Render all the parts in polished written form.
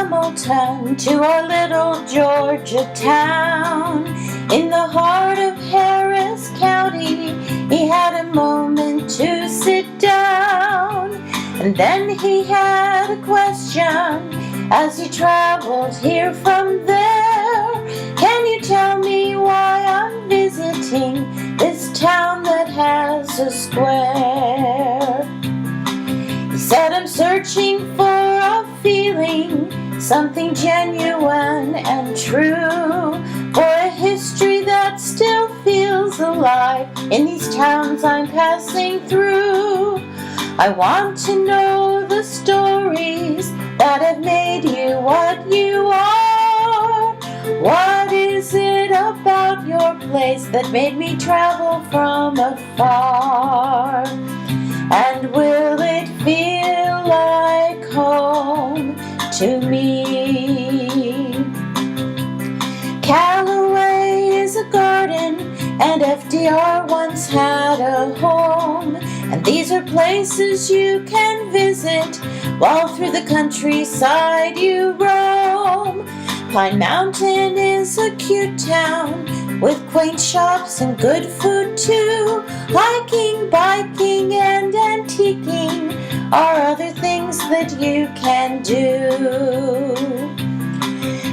Hamilton to our little Georgia town. In the heart of Harris County, he had a moment to sit down. And then he had a question as he traveled here from there. Can you tell me why I'm visiting this town that has a square? He said, I'm searching for a feeling, something genuine and true, for a history that still feels alive in these towns I'm passing through. I want to know the stories that have made you what you are. What is it about your place that made me travel from afar? And will it feel like home to me? Callaway is a garden, and FDR once had a home. And these are places you can visit while through the countryside you roam. Pine Mountain is a cute town with quaint shops and good food too. Hiking, biking, and antiquing are other things that you can do.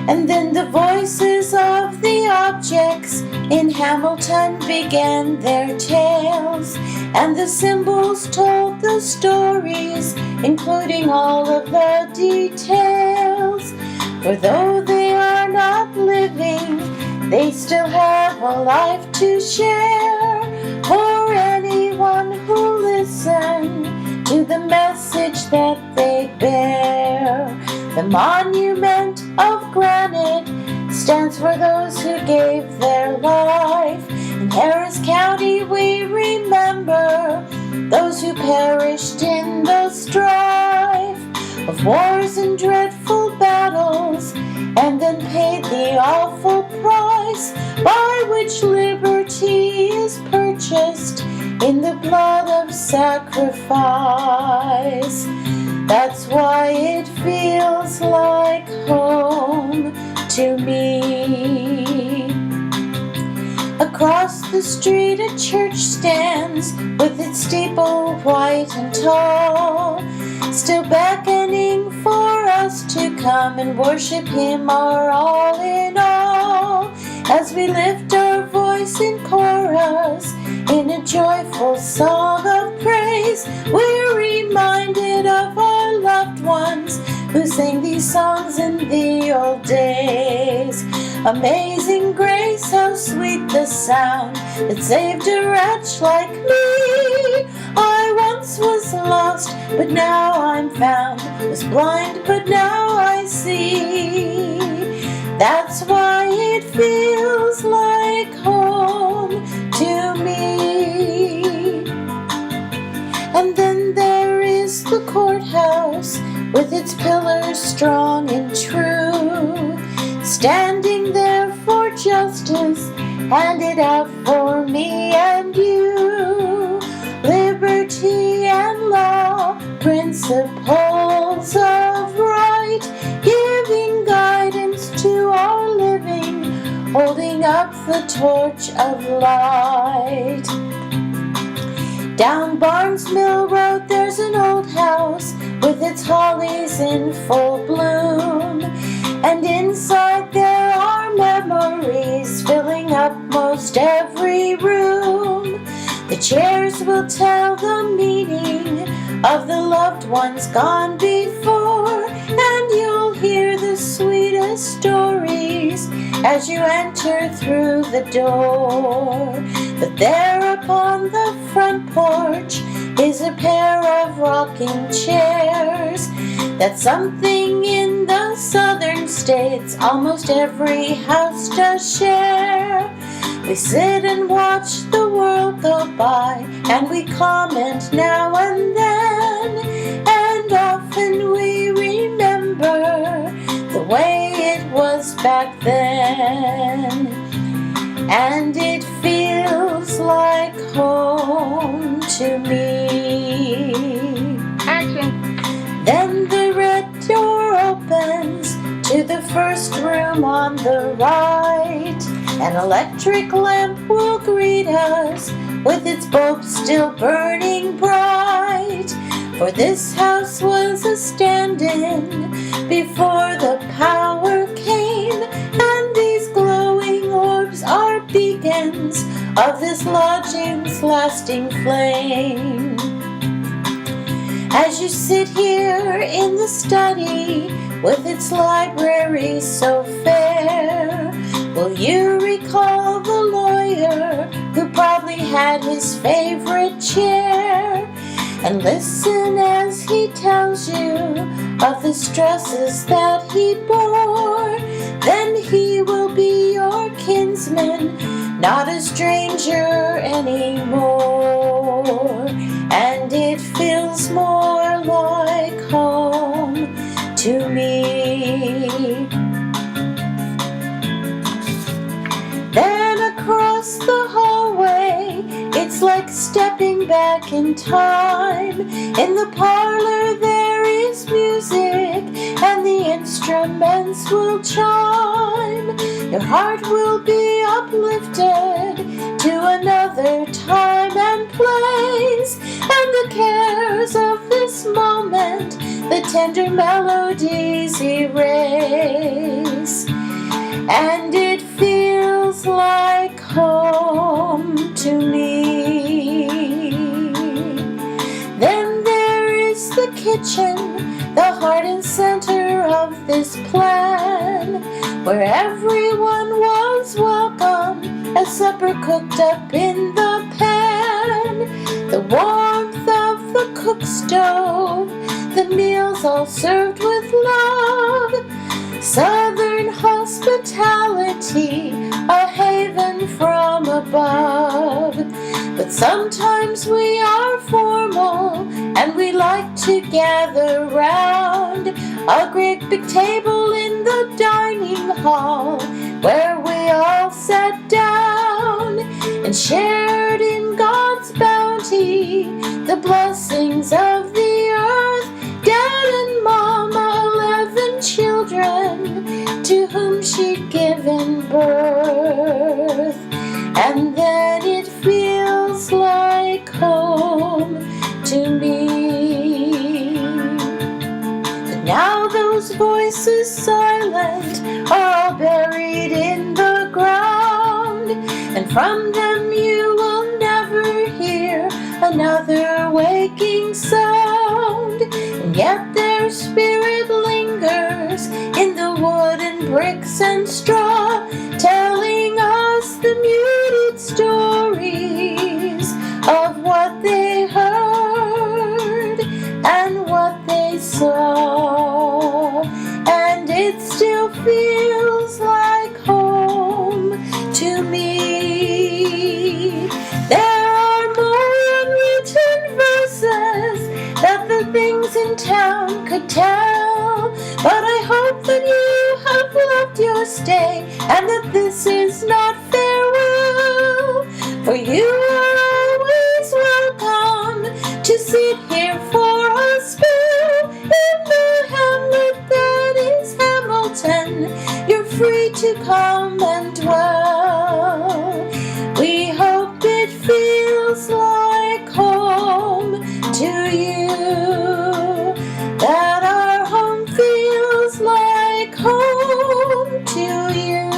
And then the voices of the objects in Hamilton began their tales, and the symbols told the stories, including all of the details. For though they are not living, they still have a life to share for anyone who listens to the message that they bear. The monument of granite stands for those who gave their life. In Harris County we remember those who perished in the strife of wars and dreadful battles, and then paid the awful price by which liberty is purchased in the blood of sacrifice. That's why it feels like home to me. Across the street a church stands with its steeple white and tall, still beckoning for us to come and worship Him, our all in all. As we lift our voice in chorus in a joyful song of praise, we're reminded of our loved ones who sang these songs in the old days. Amazing grace, how sweet the sound that saved a wretch like me. I once was lost, but now I'm found, was blind, but now I see. That's why it feels like home to me. And then there is the courthouse with its pillars strong and true, standing there for justice, handed out for me and you. Liberty and law, principles of right, giving guidance to our living, holding up the torch of light. Down Barnes Mill Road there's an old house with its hollies in full bloom, and inside there are memories filling up most every room. The chairs will tell the meaning of the loved ones gone before, and you'll hear the sweetest stories as you enter through the door. But there upon the front porch is a pair of rocking chairs. That's something in the southern states almost every house does share. We sit and watch the world go by, and we comment now and then, and often we remember the way it was back then. And it feels like home to me. Action. Then the red door opens the first room on the right. An electric lamp will greet us with its bulb still burning bright. For this house was a stand-in before the power came, and these glowing orbs are beacons of this lodging's lasting flame. As you sit here in the study with its library so fair, will you recall the lawyer who probably had his favorite chair? And listen as he tells you of the stresses that he bore. Then he will be your kinsman, not a stranger anymore. And it feels more like home to me. Then across the hallway, it's like stepping back in time. In the parlor there is music, and the instruments will chime. Your heart will be uplifted to another time and place, and the cares of this moment the tender melodies erase. And it feels like home to me. Then there is the kitchen, the heart and center of this plan, where everyone was welcome as supper cooked up in the pan. The warmth of the cook stove, the meals all served with love, Southern hospitality, a haven from above. But sometimes we are formal, and we like to gather round a great big table in the dining hall, where we all sat down and shared in God's bounty the blessings of the earth. Dad and Mama, 11 children to whom she'd given birth. And then it feels like home to me. But now those voices silent are all buried in the ground, and from them you will never hear another waking sound. And yet their spirit lingers in the wood and bricks and straw, telling us the muted stories of what they heard and what they saw. And it still feels like home to me. There are more unwritten verses that the things in town could tell, but I hope that you have loved your stay, and that this is not farewell. For you are always welcome to sit here for a spell in the hamlet that is Hamilton. You're free to come and dwell. We hope it feels like home to you, that our home feels like home to you.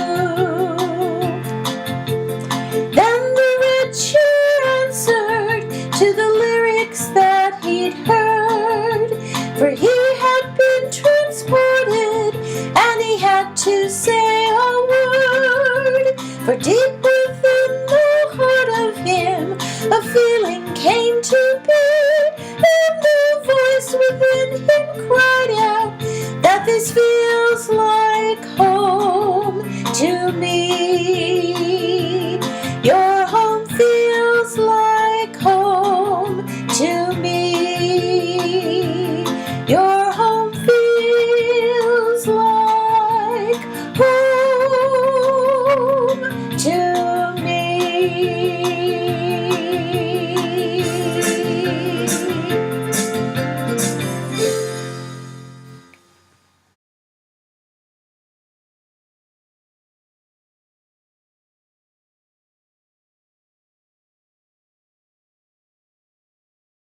Then the Richer answered to the lyrics that he'd heard, for he had been transported and he had to say a word. For deep within the heart of him a feeling came to be, and the voice within him cried out that this feels like home to me. Your home feels like home to me. Your home feels like home to me.